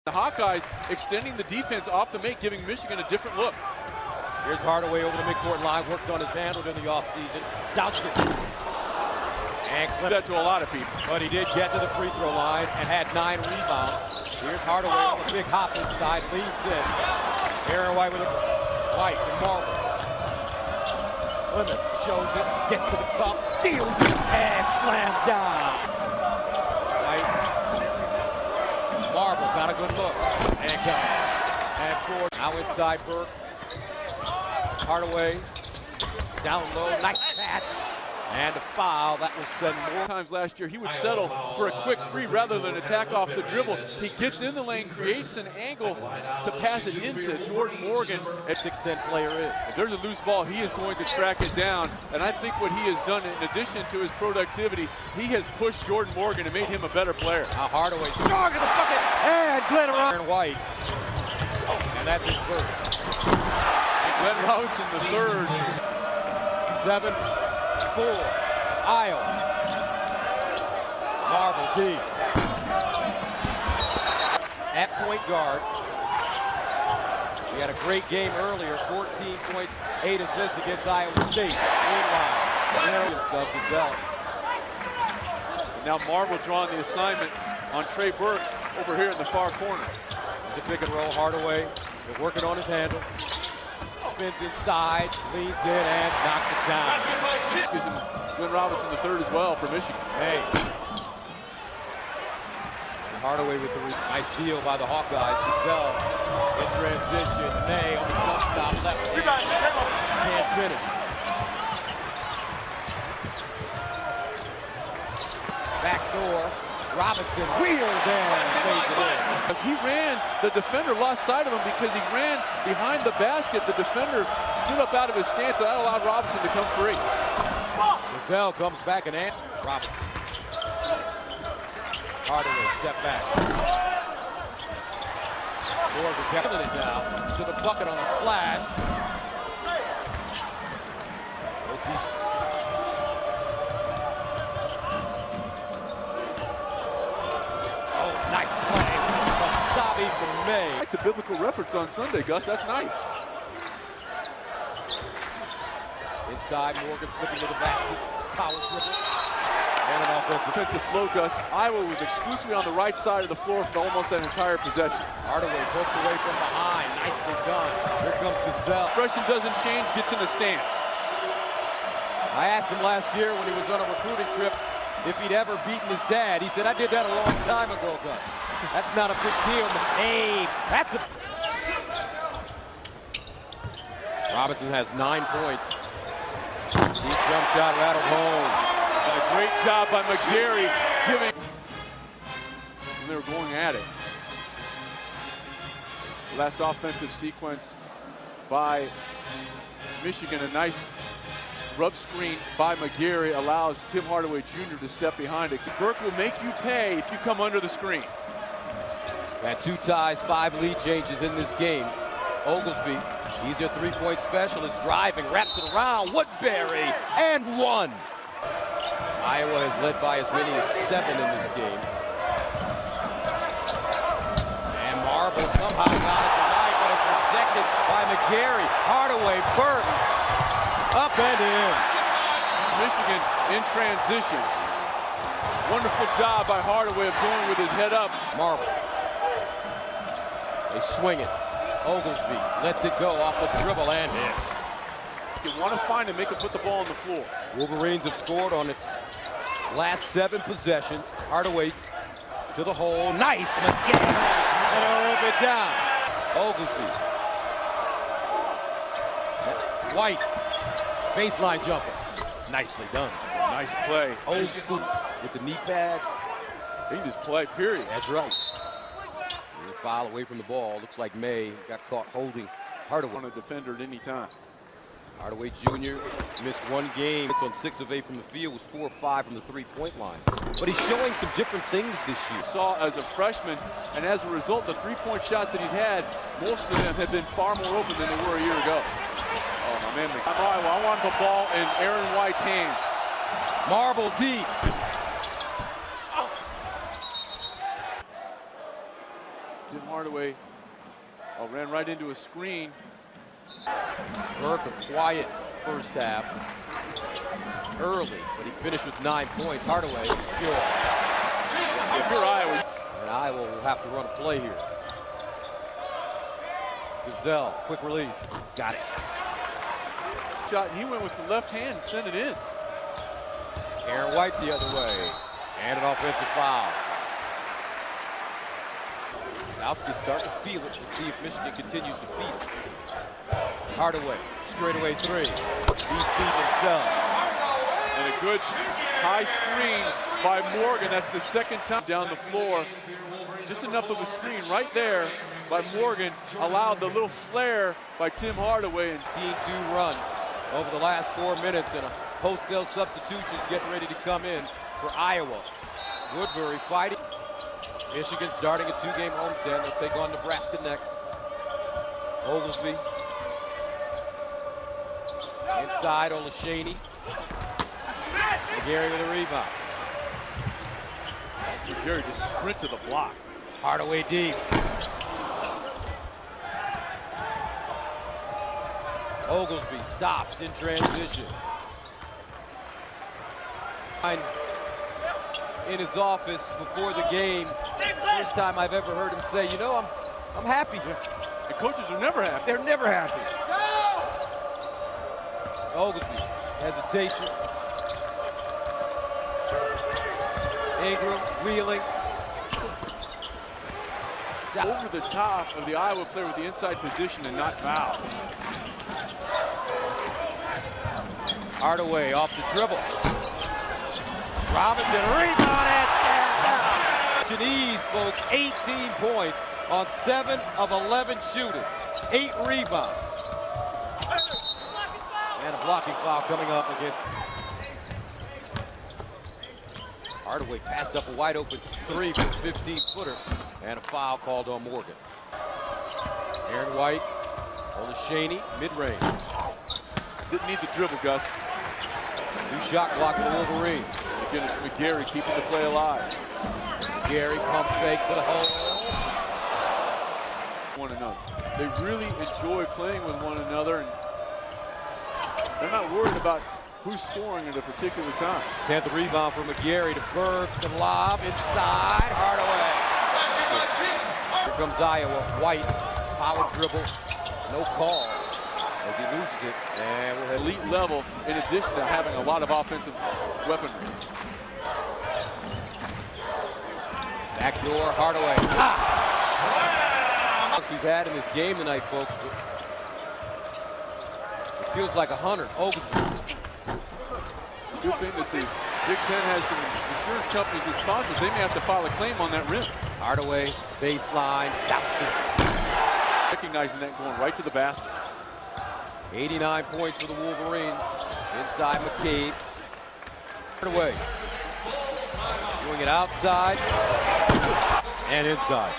The Hawkeyes extending the defense off the make, giving Michigan a different look. Here's Hardaway over the midcourt line, worked on his handle in the offseason. Stoutsky. And That to a lot of people. But he did get to the free throw line and had 9 rebounds. Here's Hardaway with a big hop inside, leads in. Aaron White with a White to Marble. Clement shows it, gets to the cup, deals it, and slam down. White. Marble got a good look. And coming. And forward. Now inside Burke. Hardaway. Down low. Nice catch. And a foul. That will send more. Times last year, he would settle for a quick three rather than attack off the dribble. He gets in the lane, creates an angle to pass it into Jordan Morgan. A 6'10" player is. If there's a loose ball, he is going to track it down. And I think what he has done, in addition to his productivity, he has pushed Jordan Morgan and made him a better player. Now Hardaway strong to the bucket, and Glenn Robinson White. And that's his first. Glenn Robinson, the third. 7-4. Iowa. Marble D. At point guard. He had a great game earlier. 14 points, 8 assists against Iowa State. Meanwhile, Gazelle. Now Marble drawing the assignment on Trey Burke over here in the far corner. It's a pick and roll. Hardaway. They're working on his handle. Spins inside, leans in, and knocks it down. Gives him Glenn Robinson the third as well for Michigan. Hey. And Hardaway with the nice steal by the Hawkeyes. Gazelle in transition. May on the jump stop. Left. Can't finish. Back door. Robinson wheels and plays it in. As he ran, the defender lost sight of him because he ran behind the basket. The defender stood up out of his stance. That allowed Robinson to come free. Gazelle comes back and Robinson. Hardaway step back. Morgan kept it now to the bucket on a slash. Nice play. Wasabi from May. I like the biblical reference on Sunday, Gus. That's nice. Inside, Morgan slipping to the basket. Power dribble. And an offensive flow, Gus. Iowa was exclusively on the right side of the floor for almost that entire possession. Hardaway poked away from behind. Nicely done. Here comes Gazelle. Expression doesn't change, gets in the stance. I asked him last year when he was on a recruiting trip if he'd ever beaten his dad. He said, I did that a long time ago, Gus. That's not a big deal. Hey, that's a... Robinson has 9 points. Deep jump shot rattled home. A great job by McGarry giving... And they were going at it. Last offensive sequence by Michigan. A nice rub screen by McGarry allows Tim Hardaway Jr. to step behind it. Burke will make you pay if you come under the screen. Had 2 ties, 5 lead changes in this game. Oglesby, he's your three-point specialist, driving, wraps it around, Woodbury, and 1. Iowa has led by as many as 7 in this game. And Marble somehow got it tonight, but it's rejected by McGarry. Hardaway, Burton, up and in. Michigan in transition. Wonderful job by Hardaway of going with his head up. Marble. They swing it. Oglesby lets it go off the dribble and hits. You want to find him, make him put the ball on the floor. Wolverines have scored on its last 7 possessions. Hardaway to the hole. Nice. McGarry. And rip it down. Oglesby. White. Baseline jumper. Nicely done. Nice play. Old school with the knee pads. He can just play, period. That's right. A foul away from the ball. Looks like May got caught holding Hardaway. On a defender at any time. Hardaway Jr. missed 1 game. It's on 6 of 8 from the field. Was 4 of 5 from the three-point line. But he's showing some different things this year. Saw as a freshman, and as a result, the three-point shots that he's had, most of them have been far more open than they were a year ago. Oh, my man. I want the ball in Aaron White's hands. Marble deep. Tim Hardaway Hardaway ran right into a screen. Burke, a quiet first half. Early, but he finished with 9 points. Hardaway, pure. If you're Iowa. And Iowa will have to run a play here. Gazelle, quick release. Got it. Shot, and he went with the left hand and sent it in. Aaron White the other way. And an offensive foul. Alski's starting to feel it. Let's see if Michigan continues to feed it. Hardaway, straightaway three. He's beat himself. And a good high screen by Morgan. That's the second time down the floor. Just enough of a screen right there by Morgan. Allowed the little flare by Tim Hardaway. And Team 2 run over the last 4 minutes, and a wholesale substitutions getting ready to come in for Iowa. Woodbury fighting. Michigan starting a 2-game homestand. They'll take on Nebraska next. Oglesby. Inside, Olashaney. McGarry with a rebound. McGarry just sprint to the block. Hardaway deep. Oglesby stops in transition. In his office before the game, first time I've ever heard him say, you know, I'm happy. The coaches are never happy. They're never happy. Oglesby, hesitation. Ingram, wheeling. Stop. Over the top of the Iowa player with the inside position and not foul. Hardaway off the dribble. Robinson, rebound and Chinese, folks, 18 points on 7 of 11 shooting. 8 rebounds. And a blocking foul coming up against Hardaway. Passed up a wide open 3 for a 15-footer. And a foul called on Morgan. Aaron White, Olashaney, mid-range. Didn't need the dribble, Gus. New shot clock for the Wolverines. Again, it's McGarry keeping the play alive. McGarry pump fake to the hole. One another. They really enjoy playing with one another, and they're not worried about who's scoring at a particular time. 10th rebound for McGarry to Burke, the lob inside, Hardaway. Here comes Iowa, White, power dribble, no call as he loses it. And we'll have Elite level in addition to having a lot of offensive weaponry. backdoor, Hardaway. We've had in this game tonight, folks. It feels like a hunter. Oglesby. Good thing that the Big Ten has some insurance companies as sponsors. They may have to file a claim on that rim. Hardaway, baseline, stops this. Recognizing that, going right to the basket. 89 points for the Wolverines. Inside McCabe. Hardaway. Doing it outside and inside.